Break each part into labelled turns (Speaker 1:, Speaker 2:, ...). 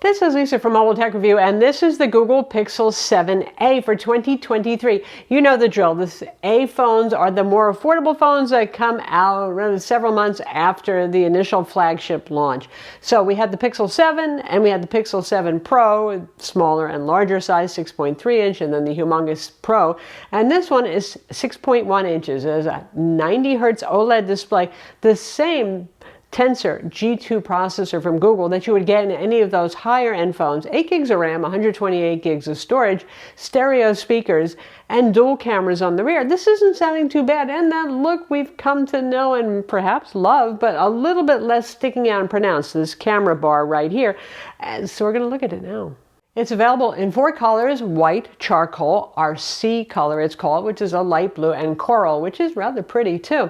Speaker 1: This is Lisa from Mobile Tech Review, and this is the Google Pixel 7a for 2023. You know the drill. The A phones are the more affordable phones that come out several months after the initial flagship launch. So we had the Pixel 7 and we had the Pixel 7 Pro, smaller and larger size, 6.3 inch, and then the humongous Pro. And this one is 6.1 inches. It has a 90 hertz OLED display, the same Tensor G2 processor from Google that you would get in any of those higher end phones, 8 gigs of RAM, 128 gigs of storage, stereo speakers, and dual cameras on the rear. This isn't sounding too bad, and that look we've come to know and perhaps love, but a little bit less sticking out and pronounced, this camera bar right here. So we're going to look at it now. It's available in 4 colors: white, charcoal, our C color it's called, which is a light blue, and coral, which is rather pretty too.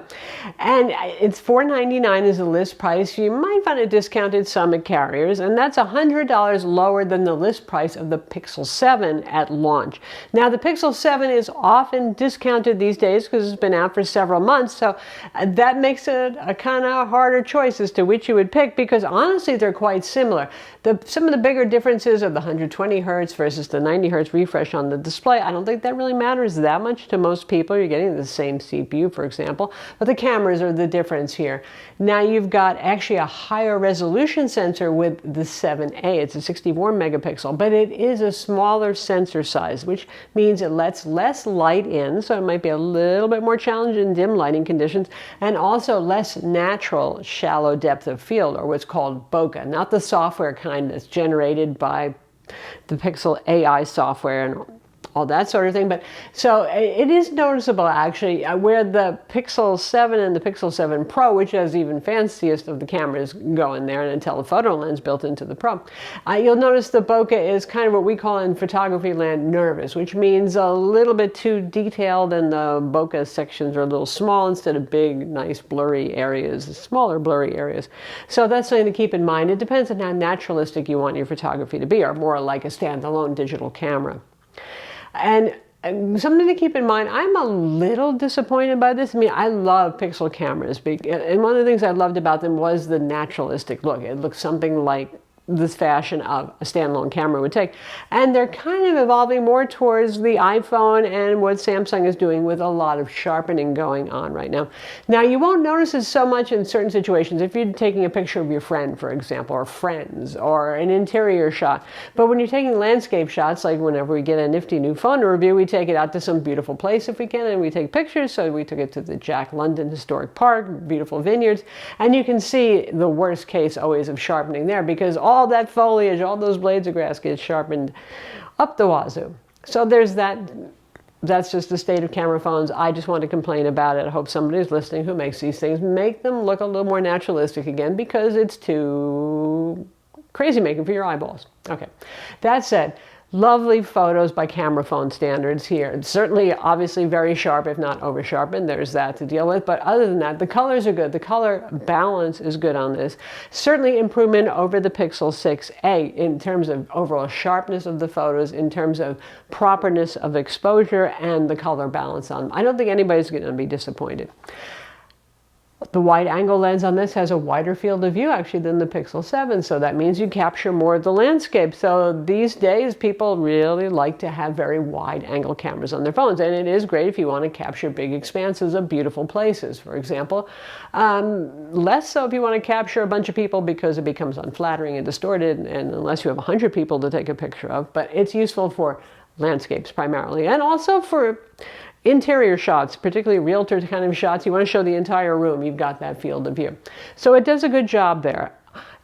Speaker 1: And it's $499 is the list price. You might find it discounted some at carriers, and that's $100 lower than the list price of the Pixel 7 at launch. Now the Pixel 7 is often discounted these days because it's been out for several months, so that makes it a kind of harder choice as to which you would pick, because honestly they're quite similar. Some of the bigger differences are the 120 hertz versus the 90 hertz refresh on the display. I don't think that really matters that much to most people. You're getting the same CPU, for example, but the cameras are the difference here. Now you've got actually a higher resolution sensor with the 7a. It's a 64 megapixel, but it is a smaller sensor size, which means it lets less light in, so it might be a little bit more challenging in dim lighting conditions, and also less natural shallow depth of field, or what's called bokeh, not the software kind that's generated by the Pixel AI software and all that sort of thing. But so it is noticeable actually where the Pixel 7 and the Pixel 7 Pro, which has even fanciest of the cameras, go in there, and a telephoto lens built into the Pro. You'll notice the bokeh is kind of what we call in photography land nervous, which means a little bit too detailed, and the bokeh sections are a little small instead of big, nice blurry areas, smaller blurry areas. So that's something to keep in mind. It depends on how naturalistic you want your photography to be, or more like a standalone digital camera. And something to keep in mind, I'm a little disappointed by this. I mean, I love Pixel cameras, and one of the things I loved about them was the naturalistic look. It looks something like this fashion of a standalone camera would take. And they're kind of evolving more towards the iPhone and what Samsung is doing, with a lot of sharpening going on right now. Now, you won't notice it so much in certain situations. If you're taking a picture of your friend, for example, or friends, or an interior shot. But when you're taking landscape shots, like whenever we get a nifty new phone to review, we take it out to some beautiful place if we can, and we take pictures. So we took it to the Jack London Historic Park, beautiful vineyards, and you can see the worst case always of sharpening there, because all that foliage, all those blades of grass get sharpened up the wazoo. So there's that. That's just the state of camera phones. I just want to complain about it. I hope somebody's listening who makes these things. Make them look a little more naturalistic again, because it's too crazy making for your eyeballs. Okay, that said, lovely photos by camera phone standards here. It's certainly, obviously, very sharp, if not over sharpened. There's that to deal with. But other than that, the colors are good. The color balance is good on this. Certainly improvement over the Pixel 6a in terms of overall sharpness of the photos, in terms of properness of exposure, and the color balance on them. I don't think anybody's going to be disappointed. The wide angle lens on this has a wider field of view actually than the Pixel 7, so that means you capture more of the landscape. So these days people really like to have very wide angle cameras on their phones, and it is great if you want to capture big expanses of beautiful places, for example. Less so if you want to capture a bunch of people, because it becomes unflattering and distorted, and unless you have 100 people to take a picture of. But it's useful for landscapes primarily, and also for interior shots, particularly realtor kind of shots. You want to show the entire room, you've got that field of view. So it does a good job there.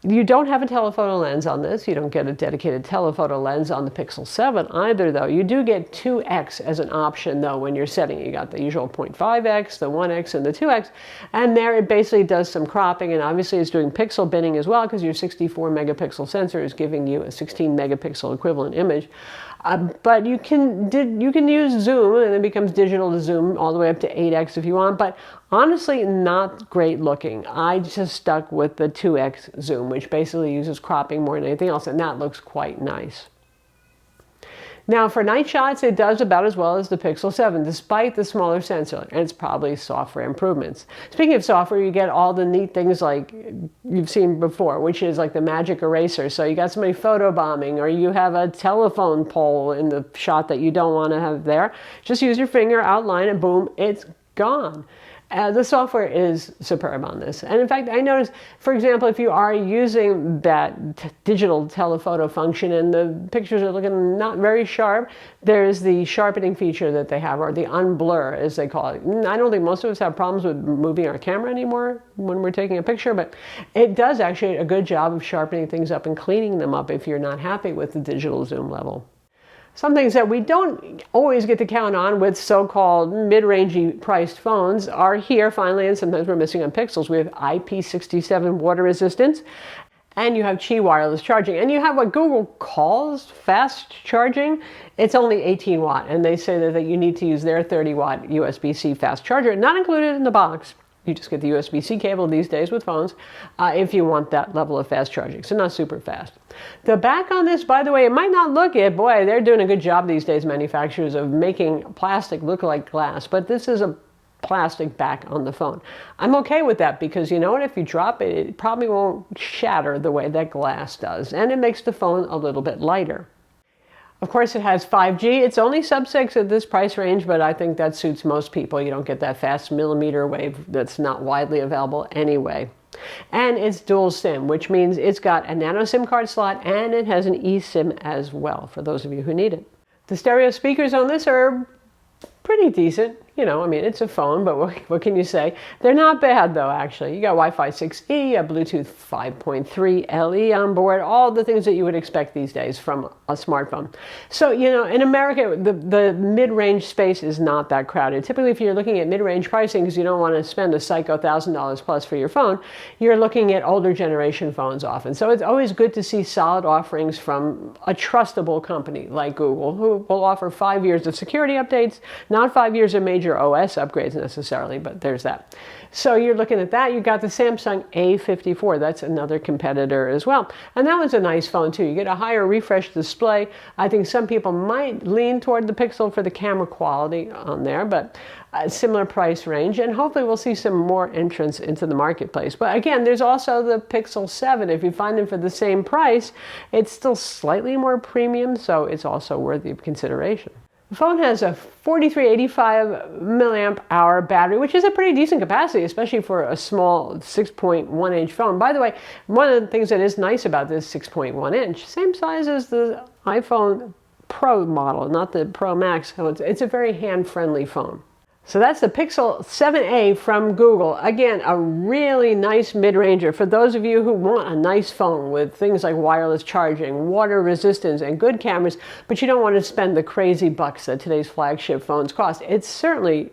Speaker 1: You don't have a telephoto lens on this. You don't get a dedicated telephoto lens on the Pixel 7 either, though. You do get 2x as an option, though, when you're setting. You got the usual 0.5x, the 1x, and the 2x. And there it basically does some cropping, and obviously it's doing pixel binning as well, because your 64 megapixel sensor is giving you a 16 megapixel equivalent image. But you can use zoom, and it becomes digital to zoom all the way up to 8x if you want, but honestly not great looking. I just stuck with the 2x zoom, which basically uses cropping more than anything else, and that looks quite nice. Now for night shots, it does about as well as the Pixel 7, despite the smaller sensor, and it's probably software improvements. Speaking of software, you get all the neat things like you've seen before, which is like the magic eraser. So you got somebody photobombing, or you have a telephone pole in the shot that you don't want to have there. Just use your finger, outline it, boom, it's gone. The software is superb on this. And in fact, I noticed, for example, if you are using that digital telephoto function and the pictures are looking not very sharp, there's the sharpening feature that they have, or the unblur, as they call it. I don't think most of us have problems with moving our camera anymore when we're taking a picture, but it does actually a good job of sharpening things up and cleaning them up if you're not happy with the digital zoom level. Some things that we don't always get to count on with so-called mid-rangey priced phones are here finally, and sometimes we're missing on Pixels. We have IP67 water resistance, and you have Qi wireless charging, and you have what Google calls fast charging. It's only 18 watt, and they say that you need to use their 30 watt USB-C fast charger, not included in the box. You just get the USB-C cable these days with phones if you want that level of fast charging, so not super fast. The back on this, by the way, it might not look it. Boy, they're doing a good job these days, manufacturers, of making plastic look like glass, but this is a plastic back on the phone. I'm okay with that because you know what, if you drop it, it probably won't shatter the way that glass does, and it makes the phone a little bit lighter. Of course, it has 5G. It's only sub-6 at this price range, but I think that suits most people. You don't get that fast millimeter wave that's not widely available anyway. And it's dual SIM, which means it's got a nano SIM card slot and it has an eSIM as well, for those of you who need it. The stereo speakers on this are pretty decent. You know, I mean, it's a phone, but what can you say? They're not bad, though, actually. You got Wi-Fi 6E, a Bluetooth 5.3 LE on board, all the things that you would expect these days from a smartphone. So, you know, in America, the mid-range space is not that crowded. Typically, if you're looking at mid-range pricing, because you don't want to spend a psycho $1,000 plus for your phone, you're looking at older generation phones often. So it's always good to see solid offerings from a trustable company like Google, who will offer 5 years of security updates, not 5 years of major OS upgrades necessarily, but there's that. So you're looking at that. You got the Samsung A54. That's another competitor as well. And that was a nice phone too. You get a higher refresh display. I think some people might lean toward the Pixel for the camera quality on there, but a similar price range. And hopefully we'll see some more entrants into the marketplace. But again, there's also the Pixel 7. If you find them for the same price, it's still slightly more premium, so it's also worthy of consideration. The phone has a 4385 milliamp hour battery, which is a pretty decent capacity, especially for a small 6.1 inch phone. By the way, one of the things that is nice about this 6.1 inch, same size as the iPhone Pro model, not the Pro Max, so it's a very hand-friendly phone. So that's the Pixel 7a from Google. Again, a really nice mid-ranger for those of you who want a nice phone with things like wireless charging, water resistance, and good cameras, but you don't want to spend the crazy bucks that today's flagship phones cost. It's certainly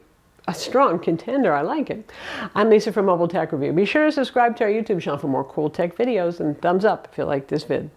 Speaker 1: a strong contender. I like it. I'm Lisa from Mobile Tech Review. Be sure to subscribe to our YouTube channel for more cool tech videos, and thumbs up if you like this vid.